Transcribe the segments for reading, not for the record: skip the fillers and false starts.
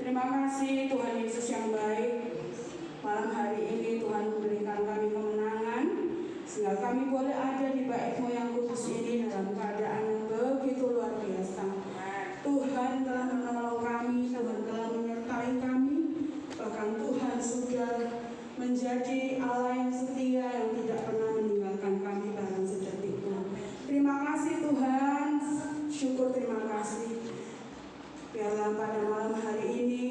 Terima kasih Tuhan Yesus yang baik. Malam hari ini Tuhan memberikan kami kemenangan, sehingga kami boleh ada di bait-Mu yang kudus ini dalam keadaan yang begitu luar biasa. Tuhan telah menolong kami, Tuhan telah menyertai kami, bahkan Tuhan sudah menjadi Allah yang setia yang tidak pernah meninggalkan kami bahkan sedetik pun. Terima kasih Tuhan, syukur terima kasih. Biarlah pada malam hari ini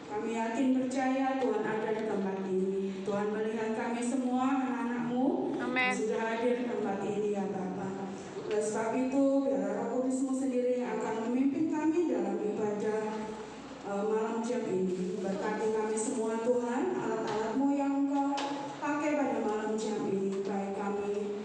kami yakin percaya Tuhan ada di tempat ini. Tuhan melihat kami semua anak-anak-Mu yang sudah hadir di tempat ini ya Bapa. Oleh sebab itu biarlah Roh Kudus-Mu sendiri yang akan memimpin kami dalam ibadah malam jam ini. Berkati kami semua Tuhan, alat-alat-Mu yang Engkau pakai pada malam jam ini. Baik kami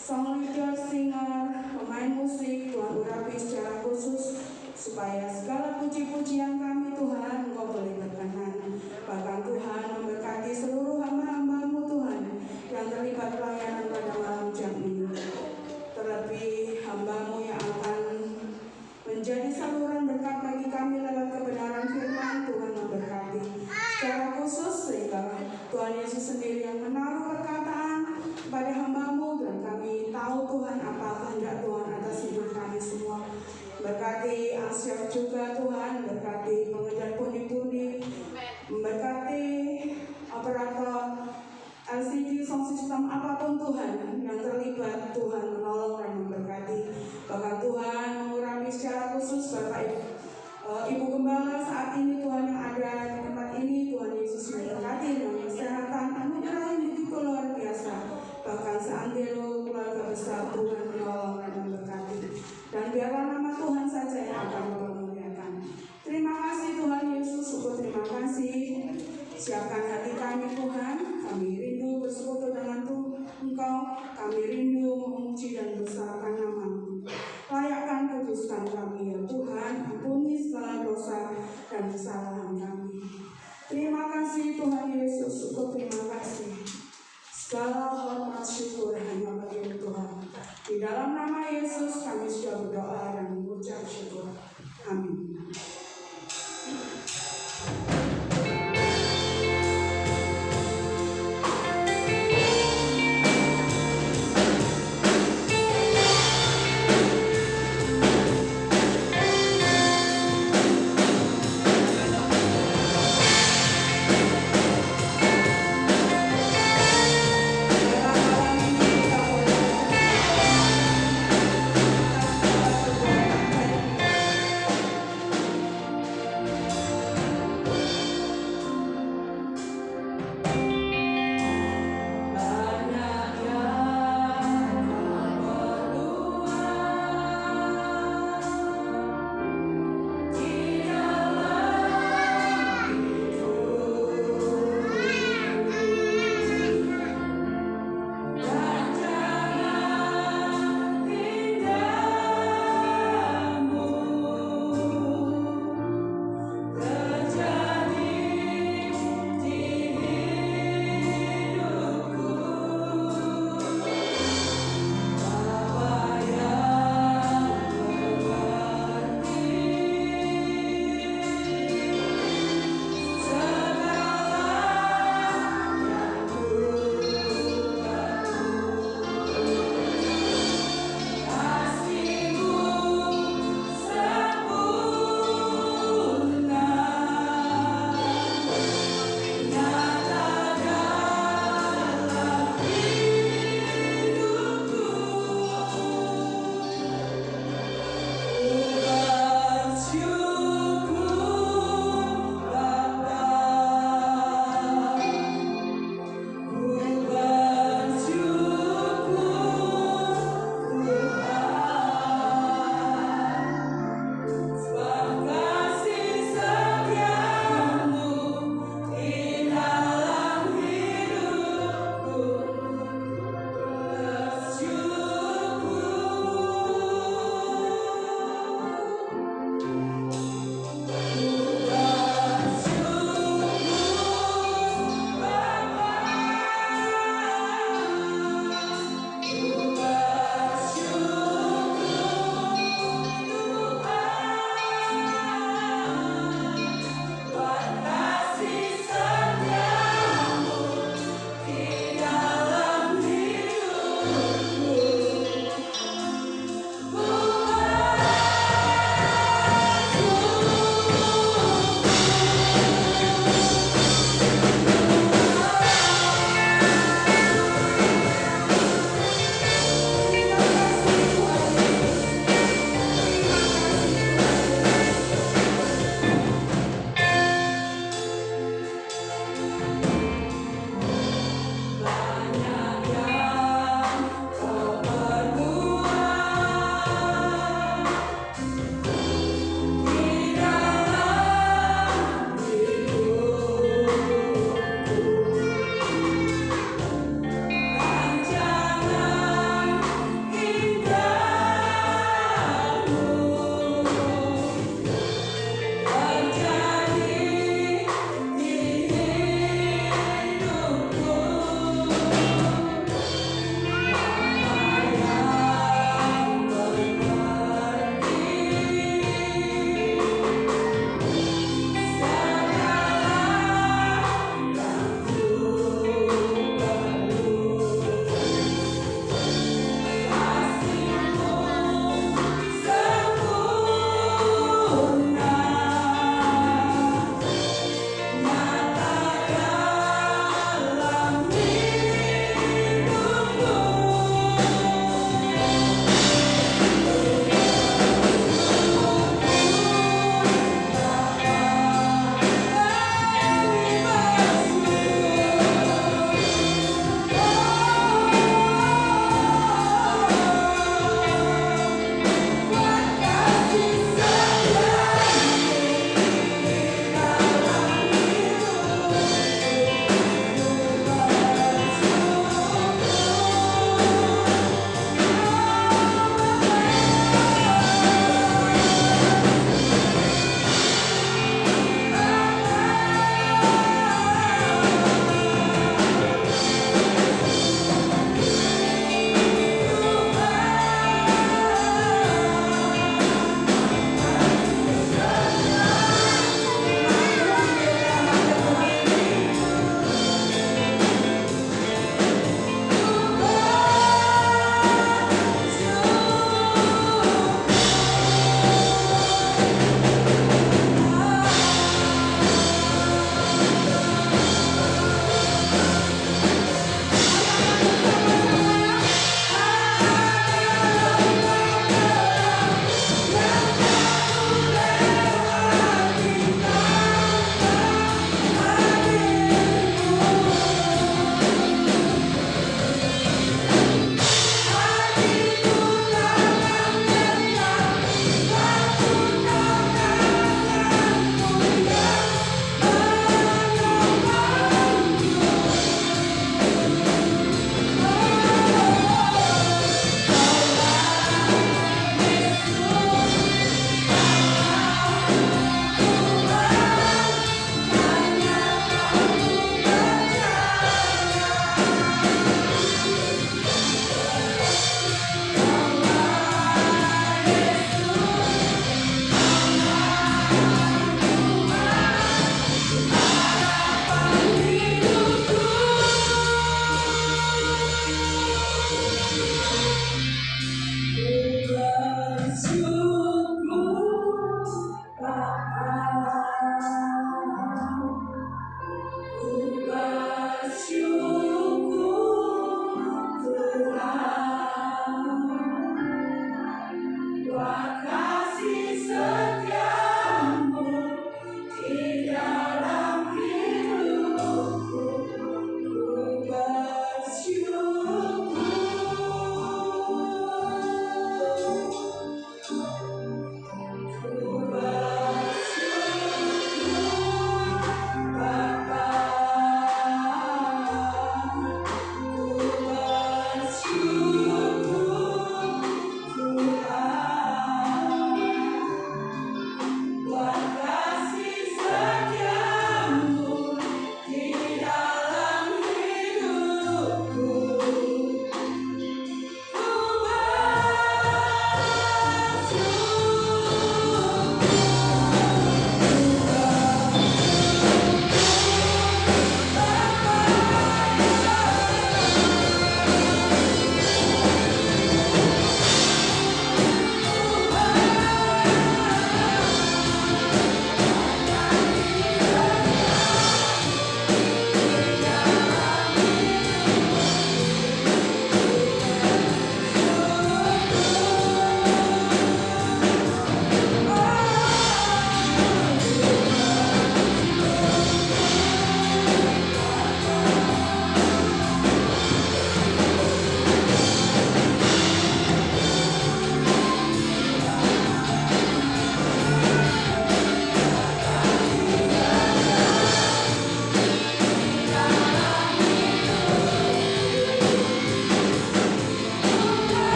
song leader, singer, pemain musik, Tuhan urapi secara khusus supaya segala puji-pujian kami Tuhan Engkau boleh berkenan. Bahkan Tuhan memberkati seluruh hamba-hamba-Mu Tuhan yang terlibat pelayanan pada malam jam ini. Terlebih hamba-Mu yang akan menjadi saluran berkat bagi kami lewat kebenaran firman, Tuhan memberkati secara khusus sehingga Tuhan Yesus sendiri yang menaruh perkataan pada hamba-Mu dan kami tahu Tuhan apa kehendak Tuhan atas hidup kami semua. Berkati Asyaf juga Tuhan, berkati pengejar pundi-pundi, memberkati operator LCD sound system apapun Tuhan yang terlibat, Tuhan menolong dan memberkati. Bahkan Tuhan mengurapi secara khusus Bapak Ibu Gembala saat ini Tuhan yang ada di tempat ini. Tuhan Yesus memberkati dengan kesehatan, anugerah yang begitu luar biasa. Bahkan seantero keluarga besar Tuhan menolong dan memberkati. Dan biarlah nama Tuhan saja yang akan memuliakan. Terima kasih Tuhan Yesus, syukur terima kasih. Siapkan hati kami Tuhan, kami rindu bersekutu dengan Engkau, kami rindu memuji dan membesarkan nama-Mu. Layakkan kuduskan kami ya Tuhan, ampuni segala dosa dan kesalahan kami. Terima kasih Tuhan Yesus, syukur terima kasih. Segala hormat syukur hanya bagi Tuhan. Di dalam nama Yesus kami sudah berdoa dan mengucap syukur. Amin.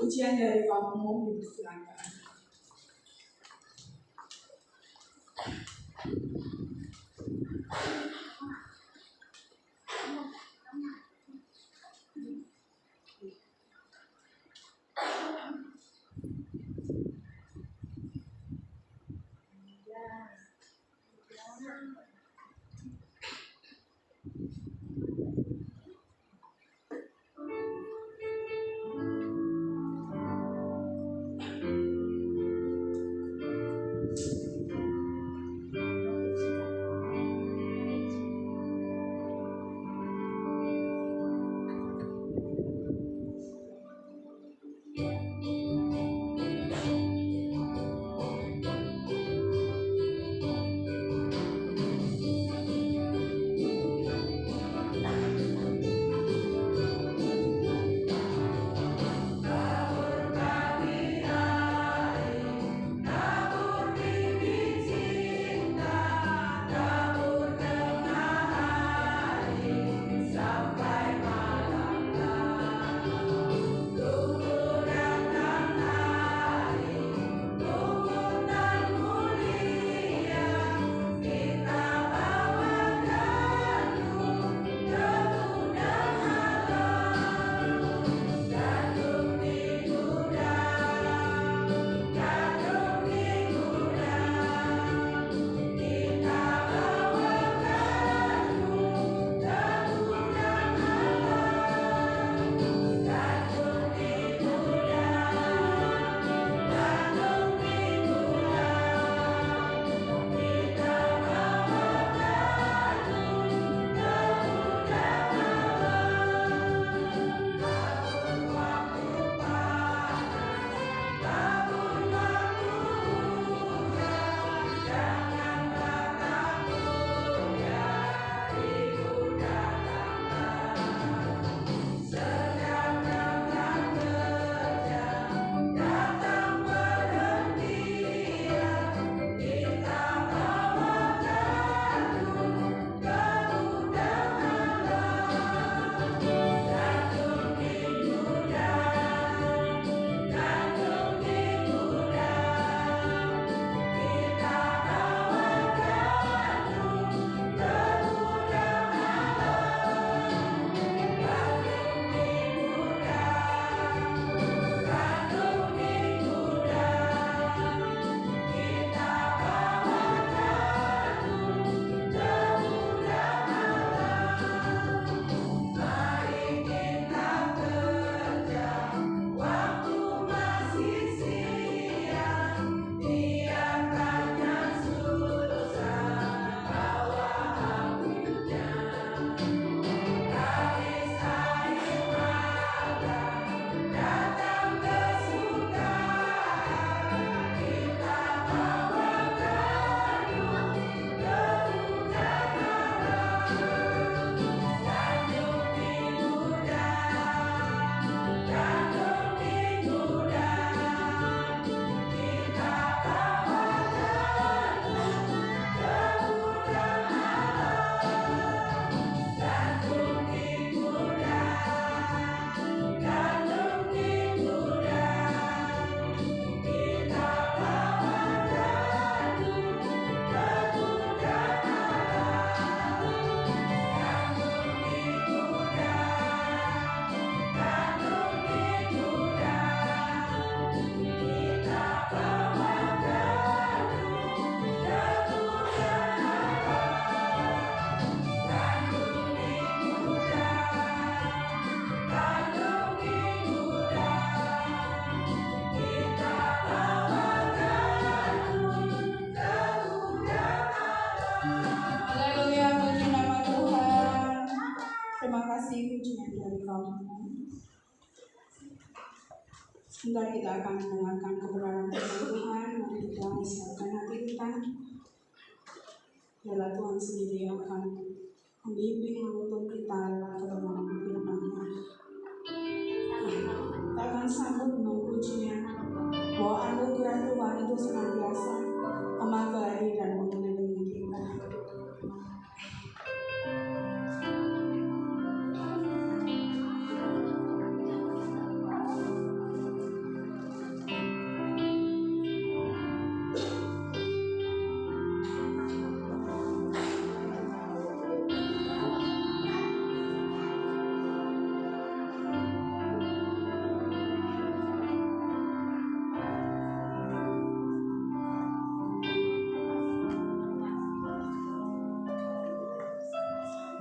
pujian dari kamu dipersilakan. Sebentar kita akan mendengarkan kebenaran Tuhan. Mari kita siapkan hati kita. Biarlah Tuhan sendiri yang akan membimbing menuntun kita kebenaran firman-Nya. Kita akan sambut dengan pujian bahwa anugerah Tuhan itu senantiasa memakai dan mengelilingi kita.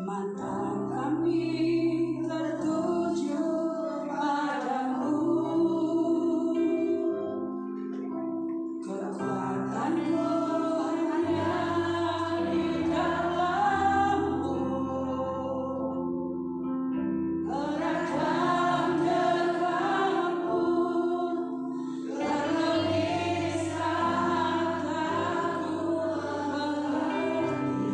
mata kami tertuju padamu, kekuatanku hanya di dalammu, erat dan dekatmu, terlebih saat aku mengerti.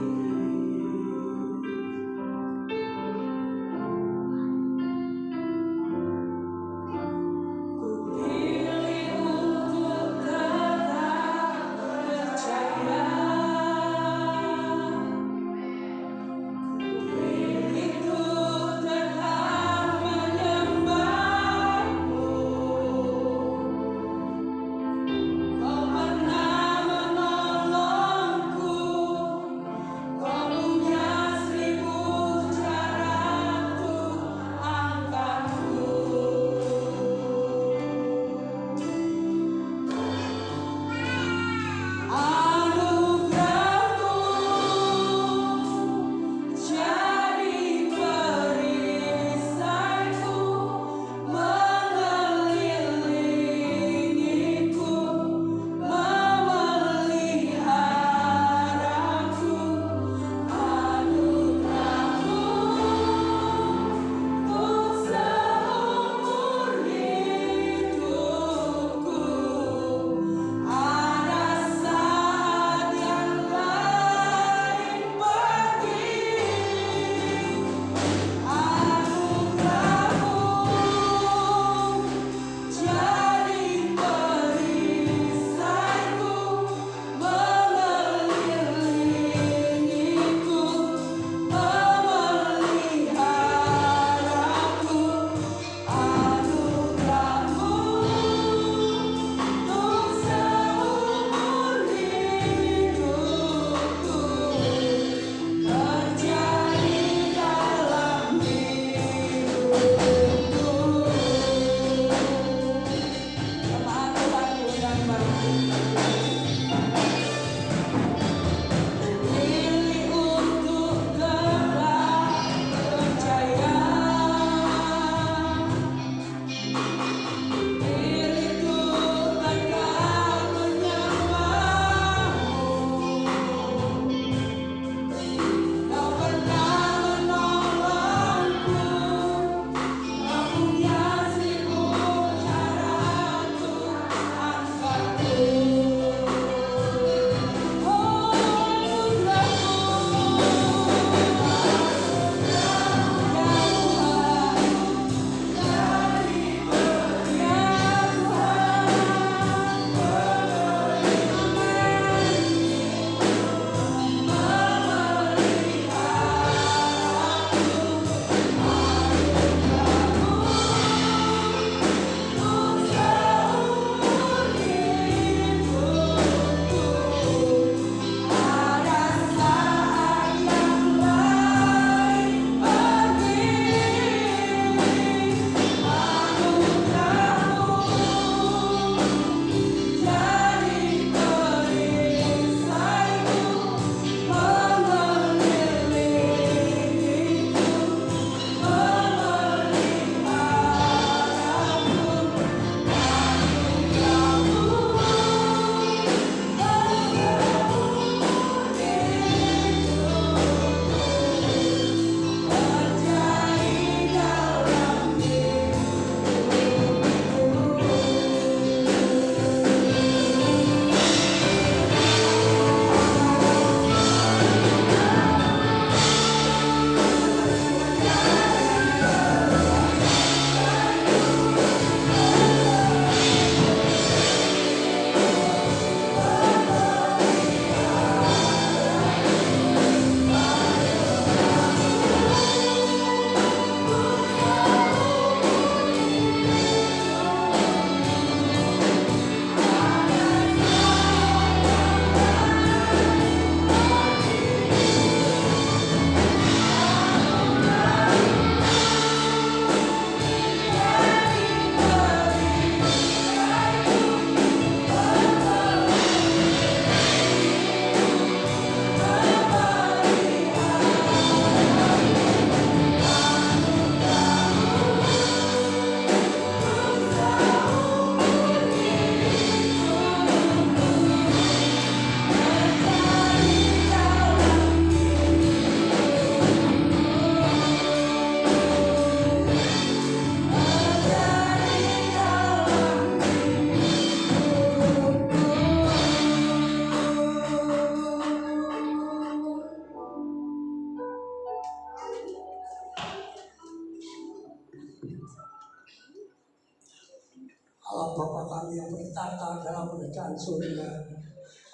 Bapa kami yang bertata dalam kerajaan surga,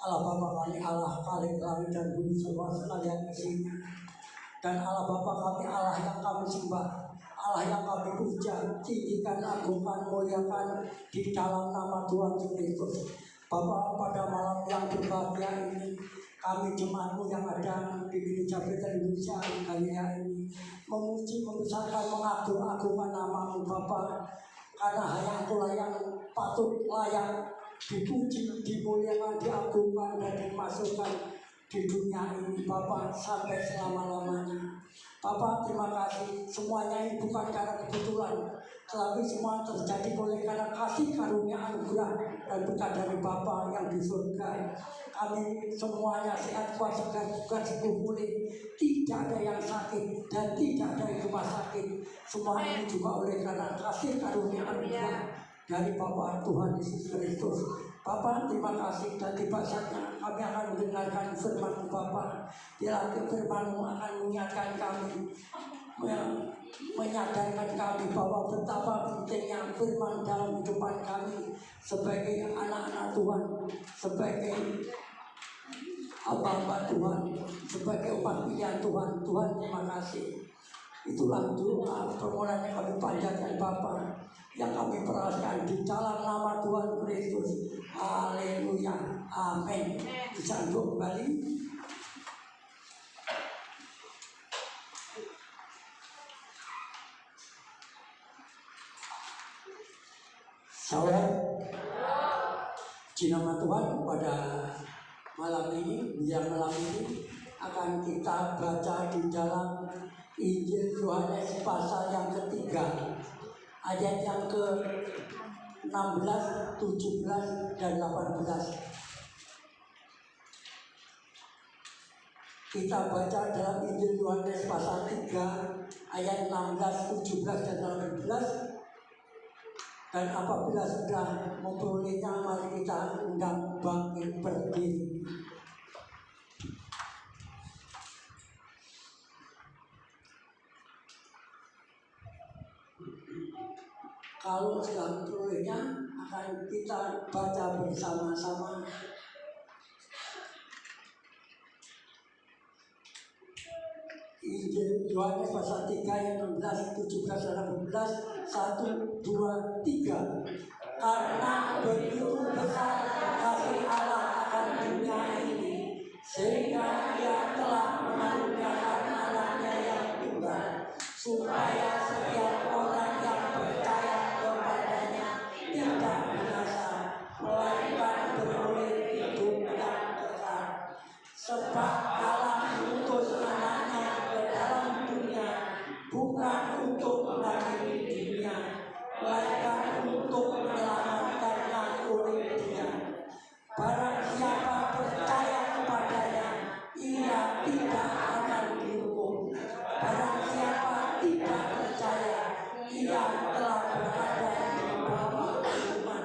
Allah Bapa kami, Allah Khalik langit dan bumi semua sekalian isinya, dan Allah Bapa kami, Allah yang kami sembah, Allah yang kami puja, tinggikan, agungkan, muliakan di dalam nama Tuhan Yesus. Bapa, pada malam yang berbahagia ini, kami jemaat-Mu yang ada di Gereja Bethel Indonesia Galilea ini memuji, membesarkan, mengagung-agungkan nama-Mu Bapa, karena hanya Engkau yang patut layak dipuji, dimuliakan, diagungkan dan dimasukkan di dunia ini Bapa sampai selama-lamanya. Bapa, terima kasih, semuanya ini bukan karena kebetulan, tetapi semua terjadi oleh karena kasih karunia anugerah dan berkat dari Bapa yang di surga. Kami semuanya sehat, kuat, segar, bukan sembuh pulih, tidak ada yang sakit dan tidak ada yang rumah sakit. Semua ini juga oleh karena kasih karunia anugerah dari Bapa Tuhan Yesus Kristus. Bapa, terima kasih, dan tiba saatnya kami akan mendengarkan firman Bapa. Biarlah firman-Mu akan mengingatkan kami, menyadarkan kami bahwa betapa pentingnya firman dalam kehidupan kami sebagai anak-anak Tuhan, sebagai hamba Tuhan, sebagai umat pilihan Tuhan. Tuhan, terima kasih. Itulah doa permohonan yang kami panjatkan Bapa, yang kami peraskan di dalam nama Tuhan Kristus. Haleluya, amin. Bisa duduk kembali. Salam di nama Tuhan. Pada malam ini, malam ini akan kita baca di dalam Injil Yohanes pasal yang ketiga, ayat yang ke-16, 17, dan 18. Kita baca dalam Injil Yohanes pasal 3, ayat 16, 17, dan 18. Dan apabila sudah memperolehnya, mari kita undang bangkit berdiri. Kalau sudah memperolehnya, akan kita baca bersama-sama. Injil Yohanes pasal 3 ayat 16, 17, dan 18. 1, 2, 3. Karena begitu besar kasih Allah akan dunia ini, sehingga Dia telah mengaruniakan anaknya yang tunggal, supaya setiap orang yang percaya kepadanya tidak binasa, melainkan beroleh hidup yang kekal. Sebab Allah mengutus anaknya ke dalam dunia bukan untuk mengakhiri dunia, melainkan untuk menyelamatkannya oleh Dia. Barang siapa percaya kepadanya, ia tidak akan dihukum. Barang siapa tidak percaya, ia telah berada di bawah hukuman,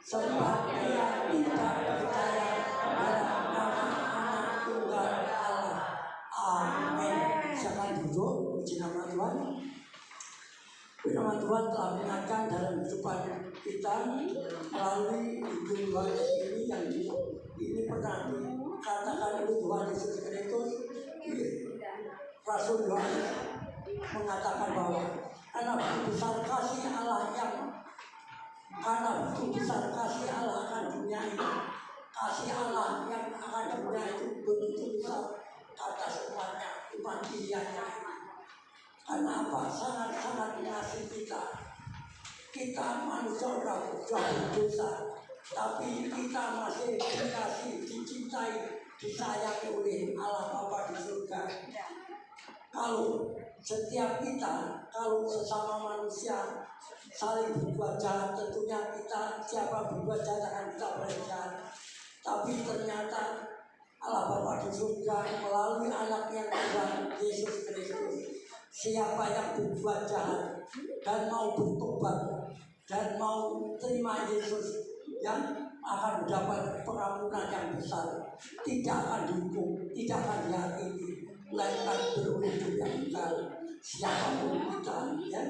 sebab ia tidak percaya dalam nama Anak Tunggal Allah. Amin. Silakan duduk. Puji nama Tuhan. Firman Tuhan telah mengingatkan dalam kehidupan kita melalui Injil Yohanes ini, yang ini pernah dikatakan oleh Tuhan Yesus Kristus. Rasul Yohanes mengatakan bahwa karena begitu besar kasih Allah akan dunia ini, kasih Allah yang akan dunia itu begitu besar atas umat pilihannya ini. Karena apa? Sangat-sangat mengasihi kita. Kita manusia sudah berdosa, tapi kita masih dikasih, dicintai, disayangi oleh Allah Bapa di surga. Kalau setiap kita, kalau sesama manusia saling berbuat jahat, tentunya kita, siapa berbuat jahat akan kita berjahat. Tapi ternyata Allah Bapa di surga melalui anaknya Tuhan Yesus Kristus, siapa yang berbuat jahat dan mau bertobat dan mau terima Yesus, yang akan mendapat pengampunan yang besar, tidak akan dihukum, tidak akan dihakimi, melainkan beroleh hidup yang kekal. Siapapun kita, ya.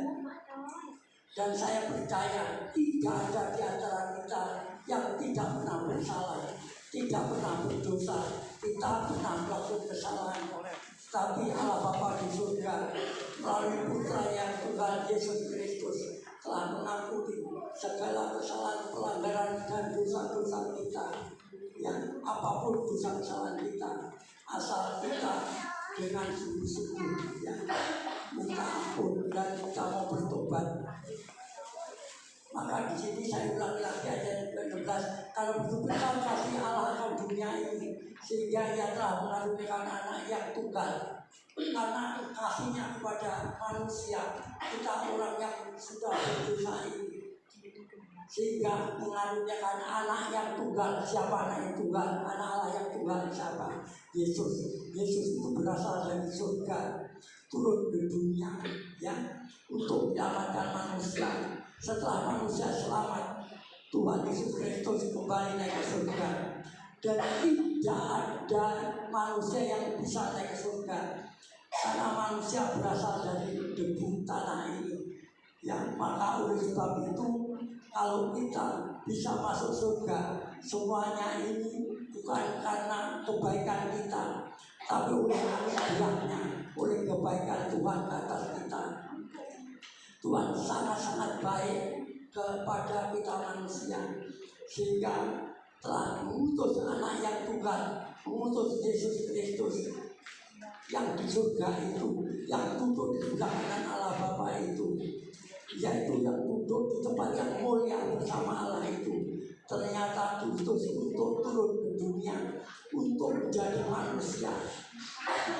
Dan saya percaya tidak ada di antara kita yang tidak pernah bersalah, tidak pernah berdosa, kita pernah melakukan kesalahan. Tapi Allah Bapa di surga melalui Putra yang Tuhan Yesus Kristus telah mengampuni segala kesalahan, pelanggaran dan dosa-dosa kita. Yang apapun dosa kesalahan kita, asal kita dengan sungguh-sungguh ya, minta ampun dan kita mau bertobat. Maka di sini saya ulangi lagi ayat 16, kalau begitu besar kasih Allah akan dunia ini sehingga Ia telah mengaruniakan anak yang tunggal. Karena kasihnya kepada manusia, kita orang yang sudah berdosa ini, sehingga mengaruniakan anak yang tunggal. Siapa anak yang tunggal? Anak Allah yang tunggal siapa? Yesus. Yesus itu berasal dari surga, turun ke dunia ya, untuk menyelamatkan manusia. Setelah manusia selamat, Tuhan Yesus Kristus kembali naik ke surga. Dan tidak ada manusia yang bisa naik ke surga, karena manusia berasal dari debu tanah ini ya. Maka oleh sebab itu, kalau kita bisa masuk surga, semuanya ini bukan karena kebaikan kita, tapi oleh anugerahnya, oleh kebaikan Tuhan atas kita. Tuhan sangat-sangat baik kepada kita manusia, sehingga telah mengutus anak yang tunggal, mengutus Yesus Kristus yang di surga itu, yang duduk di sebelah kanan Allah Bapa itu, yaitu yang duduk di tempat yang mulia bersama Allah itu. Ternyata Kristus untuk turun ke dunia, untuk menjadi manusia.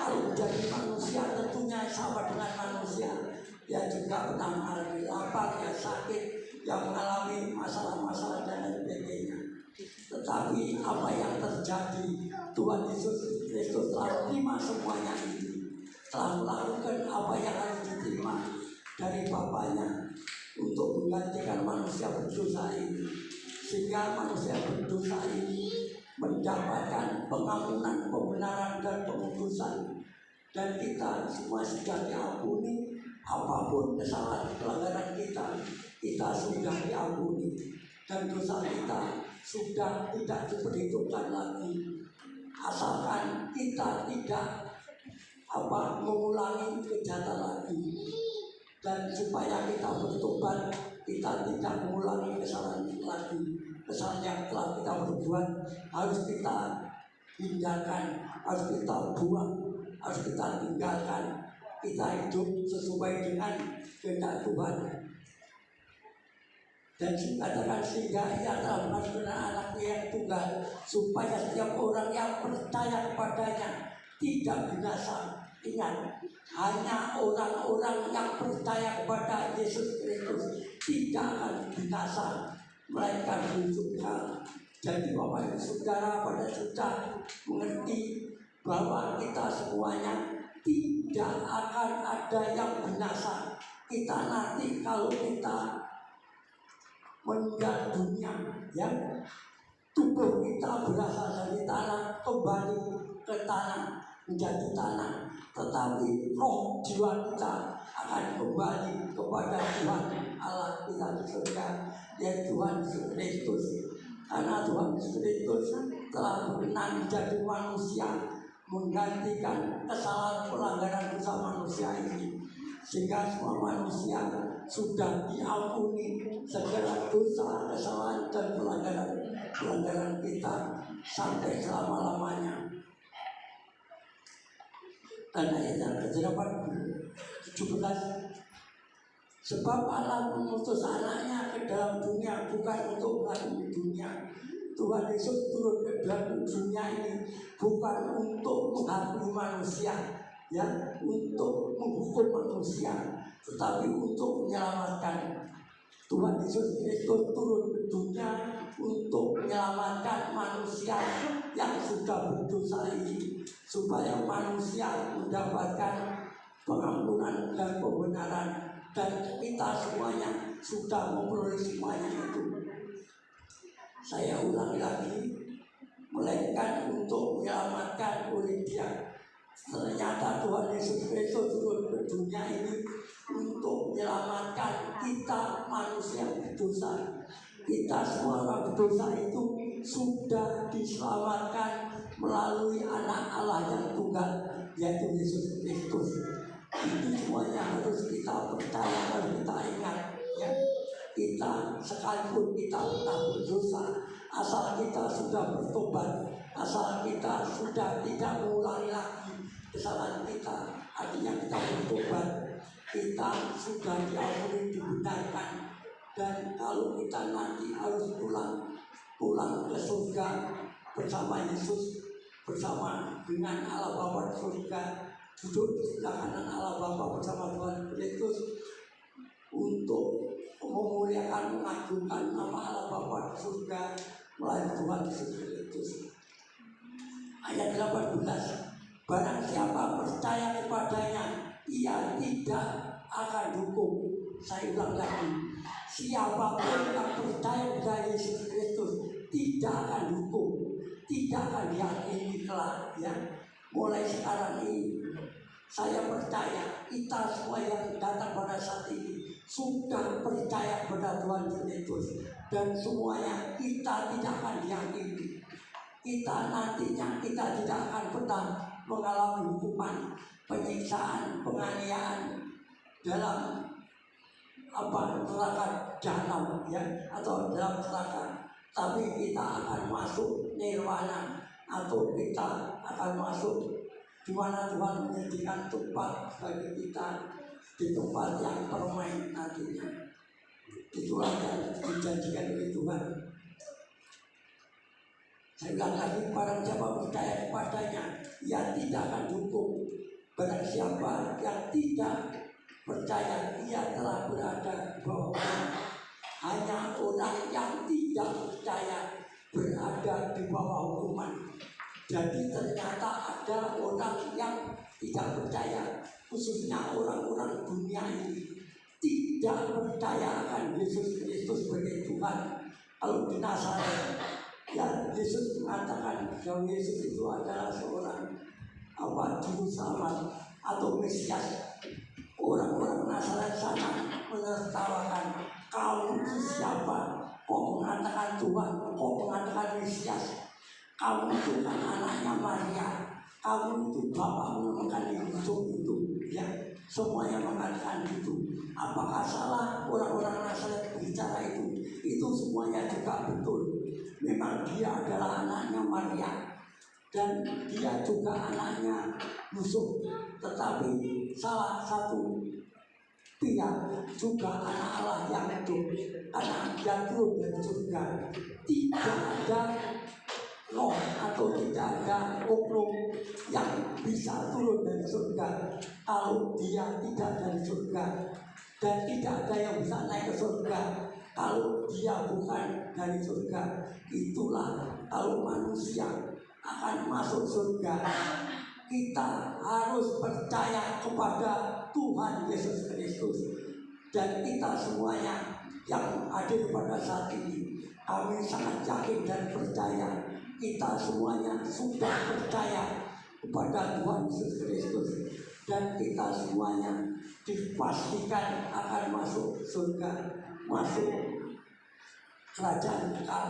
Kalau menjadi manusia tentunya sama dengan manusia, ya juga pernah mengalami lapar, ya sakit, yang mengalami masalah-masalah dan sebagainya. Tetapi apa yang terjadi, Tuhan Yesus Kristus telah menerima semuanya ini, telah melakukan apa yang harus diterima dari Bapaknya untuk menggantikan manusia berdosa ini, sehingga manusia berdosa ini mendapatkan pengampunan, pembenaran dan pengudusan. Dan kita semua sudah diampuni, apapun kesalahan pelanggaran kita, kita sudah diampuni, dan dosa kita sudah tidak diperhitungkan lagi, asalkan kita tidak mengulangi kejahatan lagi. Dan supaya kita bertobat, kita tidak mengulangi kesalahan lagi. Kesalahan yang telah kita berbuat harus kita hindarkan, harus kita buang, harus kita tinggalkan. Kita hidup sesuai dengan kehendak Tuhan. Dan dikatakan sehingga Ia telah mengaruniakan anaknya yang tunggal, supaya setiap orang yang percaya kepadanya tidak binasa. Ingat, hanya orang-orang yang percaya kepada Yesus Kristus tidak akan binasa, melainkan hidup kekal. Jadi Bapak Ibu Saudara, pada sudah mengerti bahwa kita semuanya tidak akan ada yang binasa. Kita nanti kalau kita meninggal dunia, ya, tubuh kita berasal dari tanah, kembali ke tanah, menjadi tanah. Tetapi roh jiwa kita akan kembali kepada Tuhan Allah kita di surga, yaitu Tuhan Yesus Kristus. Karena Tuhan Yesus Kristus telah berkenan menjadi manusia, menggantikan kesalahan pelanggaran dosa manusia ini, sehingga semua manusia sudah diampuni segala dosa, kesalahan dan pelanggaran kita sampai selama-lamanya. Dan ayat yang ke-17, sebab Allah mengutus anaknya ke dalam dunia bukan untuk menghakimi dunia. Tuhan Yesus turun ke dalam dunia ini bukan untuk menghakimi manusia, ya, untuk menghukum manusia, tetapi untuk menyelamatkan. Tuhan Yesus Kristus turun ke dunia untuk menyelamatkan manusia yang sudah berdosa ini, supaya manusia mendapatkan pengampunan dan pembenaran. Dan kita semuanya sudah memperoleh semuanya itu. Saya ulangi lagi, melainkan untuk menyelamatkan oleh Dia. Ternyata Tuhan Yesus Kristus turun ke dunia ini untuk menyelamatkan kita manusia berdosa. Kita semua orang berdosa itu sudah diselamatkan melalui anak Allah yang tunggal, yaitu Yesus Kristus. Itu semuanya harus kita percaya, harus kita ingat ya. Kita sekalipun kita pernah berdosa, asal kita sudah bertobat, asal kita sudah tidak mengulangi lagi kesalahan kita, artinya kita bertobat, kita sudah diampuni, dibenarkan. Dan kalau kita nanti harus pulang ke surga bersama Yesus, bersama dengan Allah Bapa di surga, duduk di sebelah kanan Allah Bapa bersama Tuhan Kristus untuk memuliakan, mengagungkan nama Allah Bapa di surga melalui Tuhan Yesus Kristus. Ayat 18, barang siapa percaya kepadanya, ia tidak akan dihukum. Saya ulang lagi, siapapun yang percaya kepada Yesus Kristus tidak akan dihukum, tidak akan dihakimi kelak ya. Mulai sekarang ini saya percaya kita semua yang datang pada saat ini sudah percaya kepada Tuhan Yesus, dan semuanya kita tidak akan dihakimi. Kita nantinya kita tidak akan pernah mengalami hukuman, penyiksaan, penganiayaan dalam neraka jahanam ya, atau dalam neraka, tapi kita akan masuk nirwana, atau kita akan masuk di mana Tuhan menyediakan tempat bagi kita, di tempat yang permain nantinya. Itulah yang dijanjikan oleh Tuhan. Saya ulang lagi, barang siapa percaya kepadanya, ia tidak akan dihukum. Barang siapa yang tidak percaya, ia telah berada di bawah hukuman. Hanya orang yang tidak percaya berada di bawah hukuman. Jadi ternyata ada orang yang tidak percaya, khususnya orang-orang dunia ini, tidak percaya akan Yesus Kristus sebagai Tuhan. Kalau di Nazaret, ya Yesus mengatakan bahwa Yesus itu adalah seorang juru selamat atau Mesias. Orang-orang Nazaret sana menertawakan, kau itu siapa? Kau mengatakan Tuhan, kau mengatakan Mesias. Kamu itu kan anaknya Maria, kamu itu bapakmu makan hidup itu, ya. Semuanya mengatakan itu. Apakah salah orang-orang Nazaret bicara itu? Itu semuanya juga betul. Memang dia adalah anaknya Maria, dan dia juga anaknya Yusuf. Tetapi salah satu pihak juga anak Allah yang hidup, karena dia turun dari surga. Tidak ada roh atau tidak ada oknum yang bisa turun dari surga kalau dia tidak dari surga, dan tidak ada yang bisa naik ke surga kalau dia bukan dari surga. Itulah kalau manusia akan masuk surga, kita harus percaya kepada Tuhan Yesus Kristus. Dan kita semuanya yang hadir pada saat ini, kami sangat yakin dan percaya, kita semuanya sudah percaya kepada Tuhan Yesus Kristus, dan kita semuanya dipastikan akan masuk surga, masuk kerajaan kekal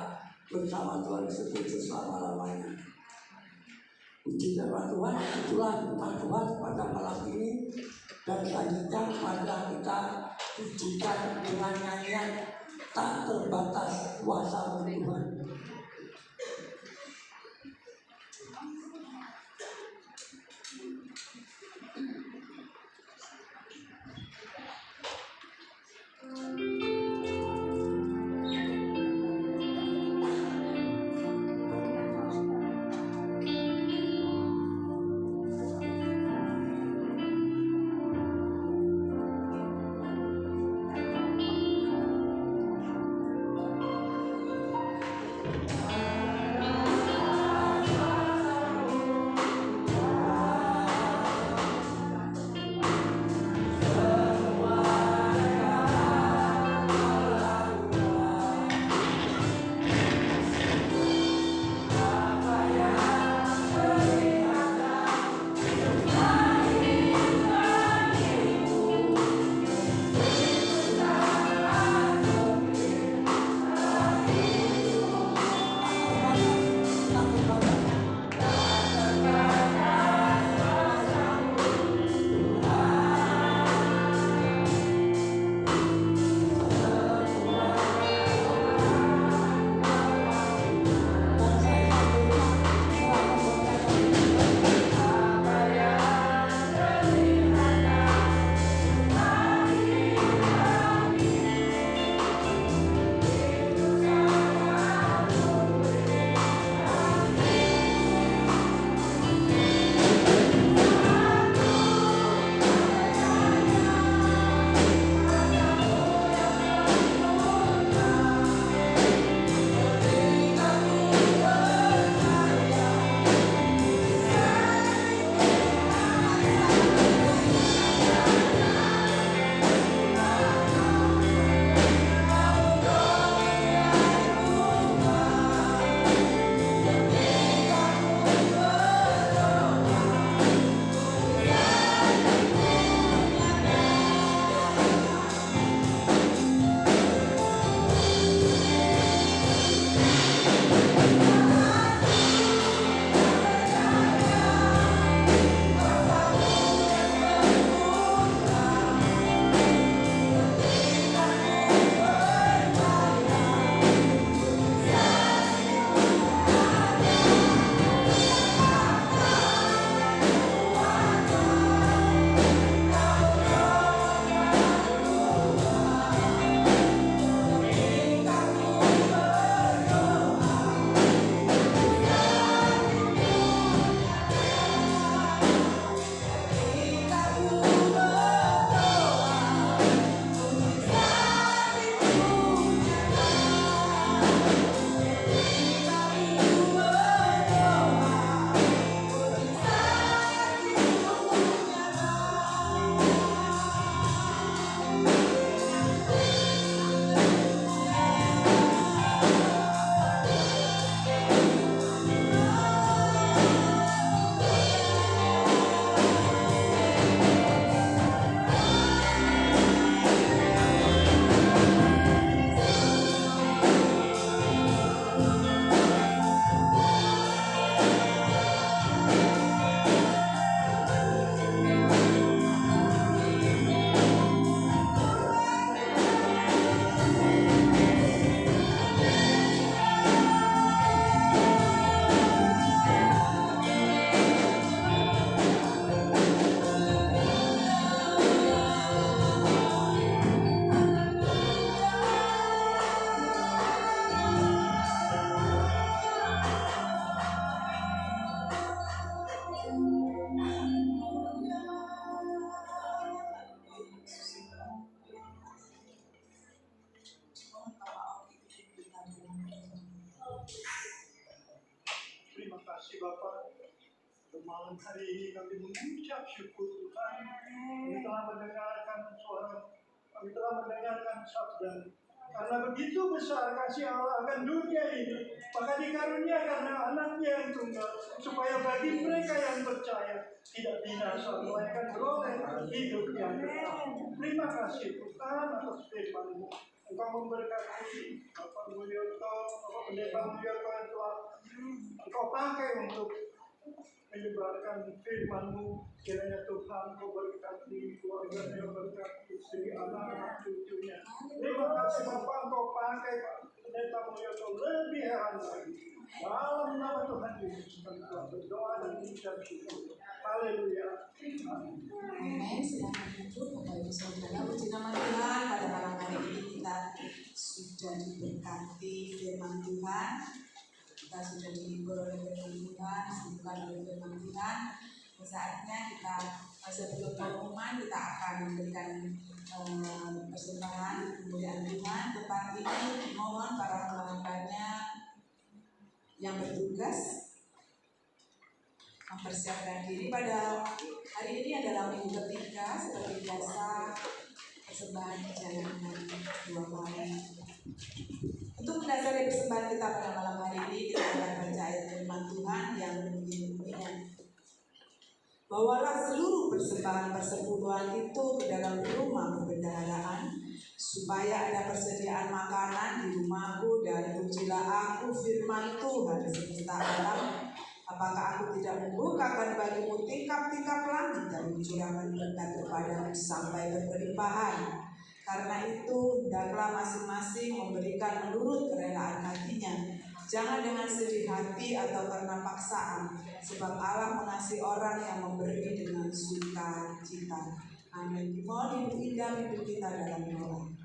bersama Tuhan Yesus Kristus selama-lamanya. Puji nama Tuhan. Itulah firman Tuhan pada malam ini, dan selanjutnya marilah kita pujikan dengan nyanyian tak terbatas kuasa Tuhan. Bapa, malam hari ini kami mengucap syukur Tuhan. Kami telah mendengarkan suara, kami telah mendengarkan sabda. Karena begitu besar kasih Allah akan dunia ini, maka dikaruniakan anaknya yang tunggal, supaya bagi mereka yang percaya tidak binasa, melainkan beroleh hidup yang kekal. Terima kasih Tuhan atas firman-Mu. Engkau memberkati Bapak Mulyoto, Bapak Pendeta Mulyoto yang telah Engkau pakai untuk menyebarkan firman-Mu. Kiranya Tuhan Kau berkati keluarganya, berkati istri, anak-anak, cucunya. Terima kasih Bapak Engkau pakai Pak Pendeta Mulyoto lebih heran lagi. Dalam nama Tuhan Yesus kami telah berdoa dan mengucap syukur. Haleluya. Amin. Silakan duduk Bapak Ibu Saudara. Puji nama Tuhan, pada malam hari ini kita sudah diberkati firman Tuhan. Kita sudah dihibur oleh firman Tuhan, disembuhkan oleh firman Tuhan. Saatnya kita sebelum pengumuman kita akan memberikan persembahan kemuliaan Tuhan. Tetapi ini mohon para hambanya yang bertugas mempersiapkan diri. Pada hari ini adalah minggu ketiga, seperti biasa persembahan dijalankan 2 kali. Untuk mendasari persembahan kita pada malam hari ini, kita akan baca ayat firman Tuhan yang bunyinya, bawalah seluruh persembahan persepuluhan itu ke dalam rumah perbendaharaan, supaya ada persediaan makanan di rumahku, dan ujilah aku firman Tuhan semesta alam. Apakah aku tidak membukakan bagimu tingkap-tingkap langit dan mencurahkan berkat kepadamu sampai berkelimpahan? Karena itu, hendaklah masing-masing memberikan menurut kerelaan hatinya, jangan dengan sedih hati atau karena paksaan, sebab Allah mengasihi orang yang memberi dengan sukacita. Amin. Mohon Ibu Ida pimpin kita dalam doa.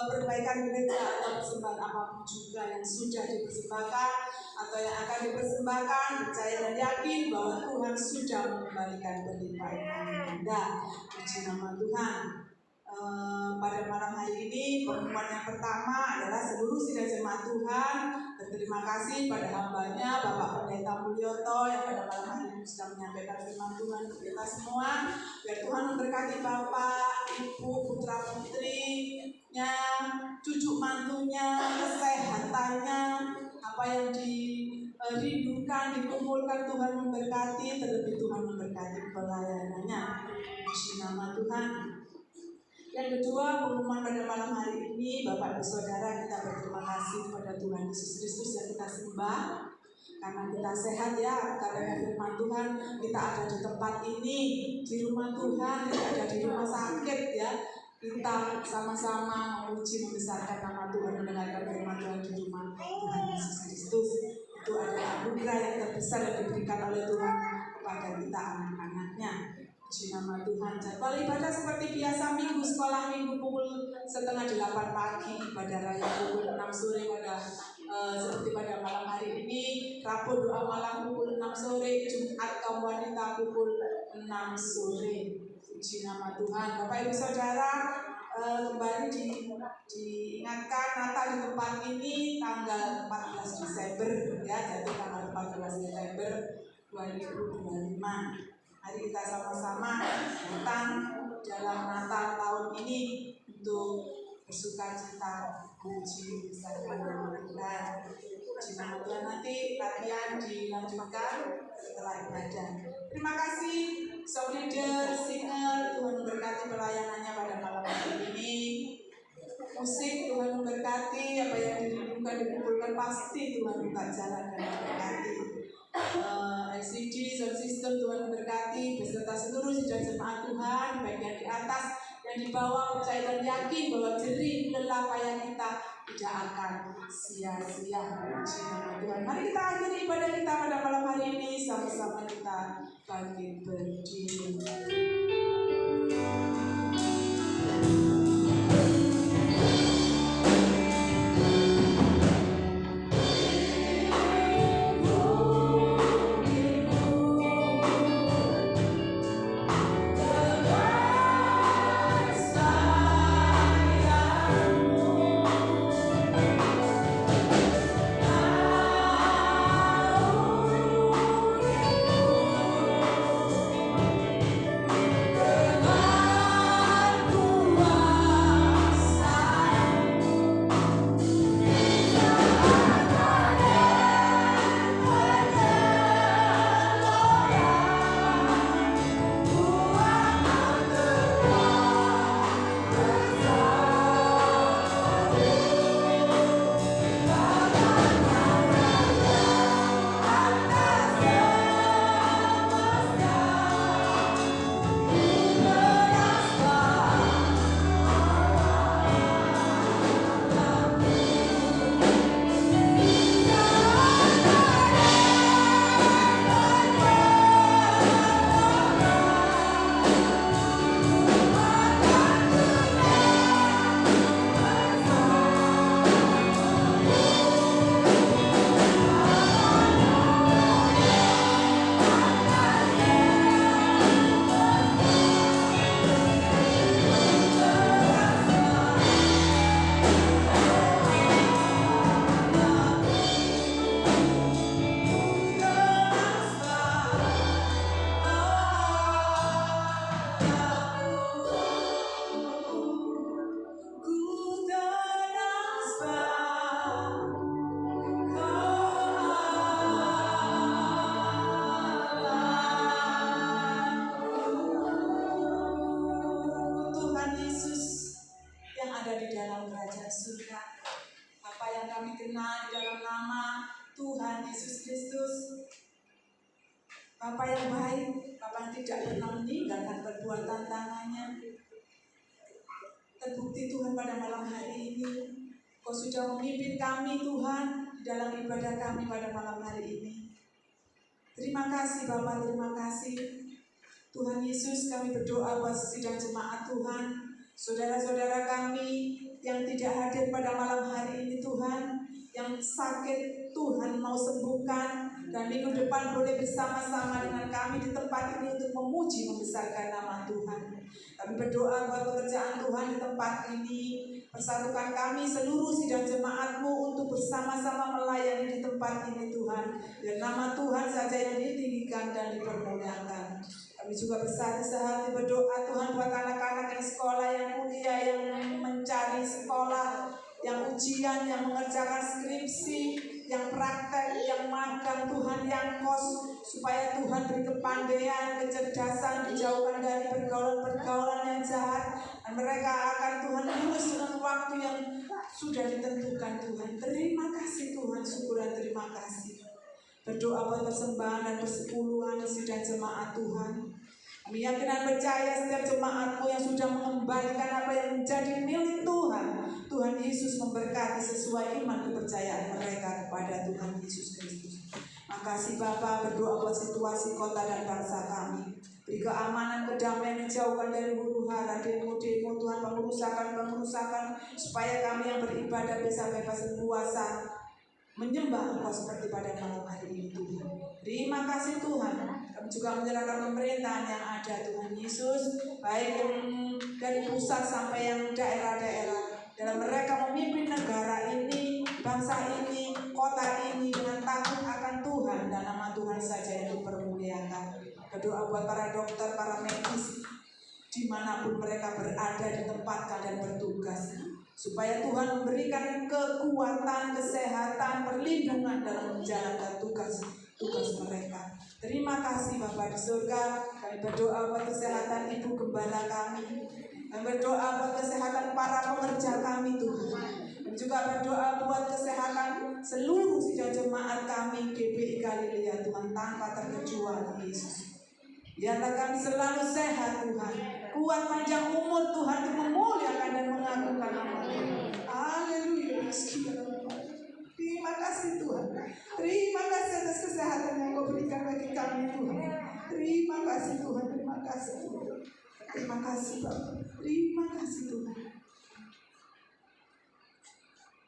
Perbaikan gereja atau persembahan apapun juga yang sudah dipersembahkan atau yang akan dipersembahkan, percaya dan yakin bahwa Tuhan sudah mengembalikan berlimpah Anda. Puji nama Tuhan. Pada malam hari ini pengumuman yang pertama adalah seluruh sidang jemaat Tuhan berterima kasih pada hambanya Bapak Pendeta Mulyoto yang pada malam hari ini sudah menyampaikan firman Tuhan untuk kita semua. Biar Tuhan memberkati Bapak, Ibu, putra putrinya, cucu mantunya, kesehatannya, apa yang dirindukan, dikumpulkan, Tuhan memberkati, terlebih Tuhan memberkati pelayanannya. Puji nama Tuhan. Yang kedua, pengumuman pada malam hari ini, Bapak Ibu Saudara, kita berterima kasih kepada Tuhan Yesus Kristus yang kita sembah. Karena kita sehat ya, karena firman Tuhan, kita ada di tempat ini, di rumah Tuhan, tidak ada di rumah sakit ya. Kita sama-sama memuji membesarkan nama Tuhan, mendengarkan firman Tuhan di rumah Tuhan Yesus Kristus. Itu adalah anugerah yang terbesar yang diberikan oleh Tuhan kepada kita anak-anaknya. Puji nama Tuhan. Jadwal ibadah seperti biasa, minggu sekolah minggu pukul 7:30 pagi, ibadah raya pukul 6 sore pada seperti pada malam hari ini. Rabu doa malam pukul 6 sore, Jumat kaum wanita pukul 6 sore. Puji nama Tuhan. Bapak Ibu Saudara, kembali diingatkan Natal di tempat ini tanggal 14 Desember ya, jatuh tanggal 14 Desember 2025. Mari kita sama-sama datang dalam Natal tahun ini untuk bersuka cita, puji besarkan nama Tuhan. Puji nama Tuhan. Nanti latihan dilanjutkan setelah ibadah. Terima kasih song leader, singer, Tuhan memberkati pelayanannya pada malam hari ini. Musik Tuhan memberkati, apa yang dirindukan dikumpulkan pasti Tuhan buka jalan dan memberkati. LCD, sound system Tuhan memberkati beserta seluruh sidang jemaat Tuhan, baik yang di atas, yang di bawah, percaya dan yakin bahwa jerih lelah payah kita tidak akan sia-sia. Puji nama Tuhan. Mari kita akhiri ibadah kita pada malam hari ini, sama-sama kita bangkit berdiri. Bapa yang baik, Bapa yang tidak pernah meninggalkan perbuatan tangannya. Terbukti Tuhan pada malam hari ini, Kau sudah memimpin kami Tuhan di dalam ibadah kami pada malam hari ini. Terima kasih Bapa, terima kasih. Tuhan Yesus, kami berdoa buat sidang jemaat Tuhan, saudara-saudara kami yang tidak hadir pada malam hari ini Tuhan, yang sakit Tuhan mau sembuhkan, dan minggu depan boleh bersama-sama dengan kami di tempat ini untuk memuji membesarkan nama Tuhan. Kami berdoa buat pekerjaan Tuhan di tempat ini, persatukan kami seluruh sidang jemaat-Mu untuk bersama-sama melayani di tempat ini Tuhan, dan nama Tuhan saja yang ditinggikan dan dipermuliakan. Kami juga bersatu sehati berdoa Tuhan buat anak-anak yang sekolah, yang kuliah, yang mencari sekolah, yang ujian, yang mengerjakan skripsi, yang praktek, yang magang Tuhan, yang kos, supaya Tuhan beri kepandaian, kecerdasan, dijauhkan dari pergaulan-pergaulan yang jahat, dan mereka akan Tuhan lulus dengan waktu yang sudah ditentukan Tuhan. Terima kasih Tuhan, syukur dan terima kasih. Berdoa buat persembahan dan persepuluhan sidang jemaat Tuhan. Kami yakin dan percaya setiap jemaatmu yang sudah mengembalikan apa yang menjadi milik Tuhan. Tuhan Yesus memberkati sesuai iman kepercayaan mereka kepada Tuhan Yesus Kristus. Makasih Bapa, berdoa buat situasi kota dan bangsa kami. Beri keamanan, kedamaian, dijauhkan dari huru-hara, demo-demo Tuhan, pengerusakan, supaya kami yang beribadah bisa bebas leluasa menyembah Engkau seperti pada malam hari ini Tuhan. Terima kasih Tuhan. Kami juga menyerahkan pemerintahan yang ada Tuhan Yesus, baik yang dari pusat sampai yang daerah-daerah, dalam mereka memimpin negara ini, bangsa ini, kota ini dengan takut akan Tuhan dan nama Tuhan saja yang dipermuliakan. Berdoa buat para dokter, para medis, dimanapun mereka berada, ditempatkan dan bertugas, supaya Tuhan memberikan kekuatan, kesehatan, perlindungan dalam menjalankan tugas mereka. Terima kasih Bapa di surga. Kami berdoa buat kesehatan Ibu Gembala kami. Kami berdoa buat kesehatan para pekerja kami Tuhan. Kami juga berdoa buat kesehatan seluruh sidang jemaat kami GPI Galilea Tuhan, tanpa terkecuali Yesus. Biarlah kami selalu sehat Tuhan, kuat panjang umur Tuhan, untuk memuliakan dan mengagungkan nama Tuhan. Haleluya. Terima kasih Tuhan. Terima kasih atas kesehatan yang Kau berikan bagi kami Tuhan. Terima kasih Tuhan. Terima kasih Tuhan. Terima kasih Bapak. Terima kasih Tuhan.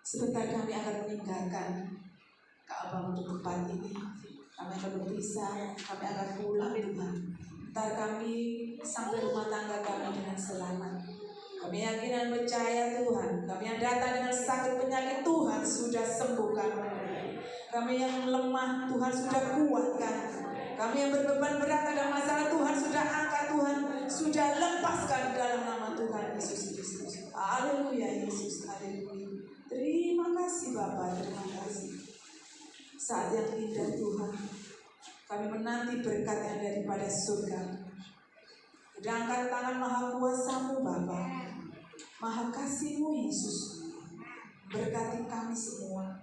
Sebentar kami akan meninggalkan Ka'bah untuk tempat ini. Kami akan berpisah, kami akan pulang Tuhan. Ntar kami sampai rumah tangga kami dengan selamat. Kami yakin dan percaya Tuhan, kami yang datang dengan sakit penyakit Tuhan sudah sembuhkan. Kami yang lemah Tuhan sudah kuatkan. Kami yang berbeban berat ada masalah Tuhan sudah angkat, Tuhan sudah lepaskan dalam nama Tuhan Yesus Kristus. Haleluya Yesus, haleluya. Terima kasih Bapa, terima kasih. Saat yang indah Tuhan, kami menanti berkat yang daripada surga. Sedangkan tangan maha kuasa-Mu Bapa, maha kasih-Mu Yesus, berkati kami semua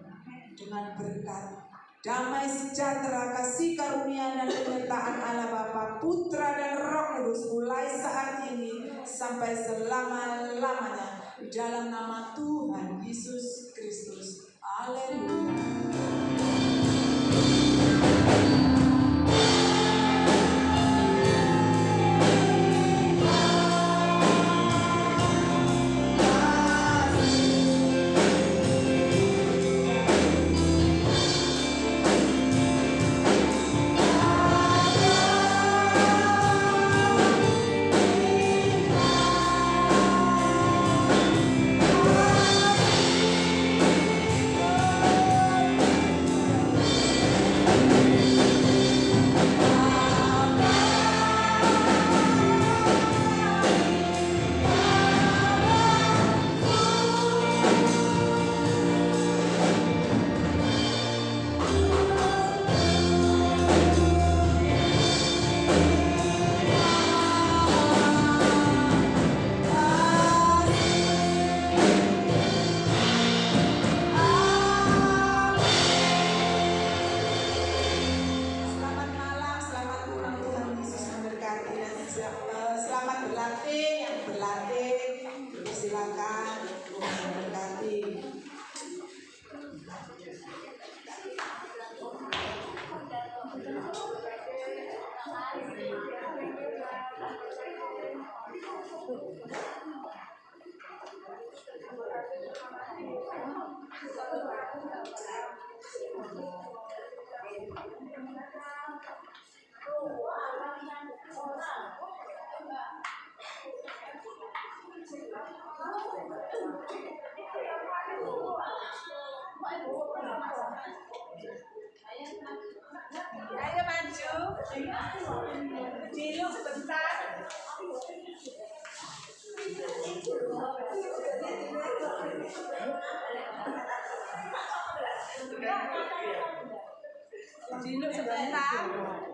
dengan berkat damai sejahtera, kasih karunia dan penyertaan Allah Bapa, Putra dan Roh Kudus mulai saat ini sampai selama-lamanya di dalam nama Tuhan Yesus Kristus. Haleluya. Ayo maju, Cilu sebentar. Dino sebentar.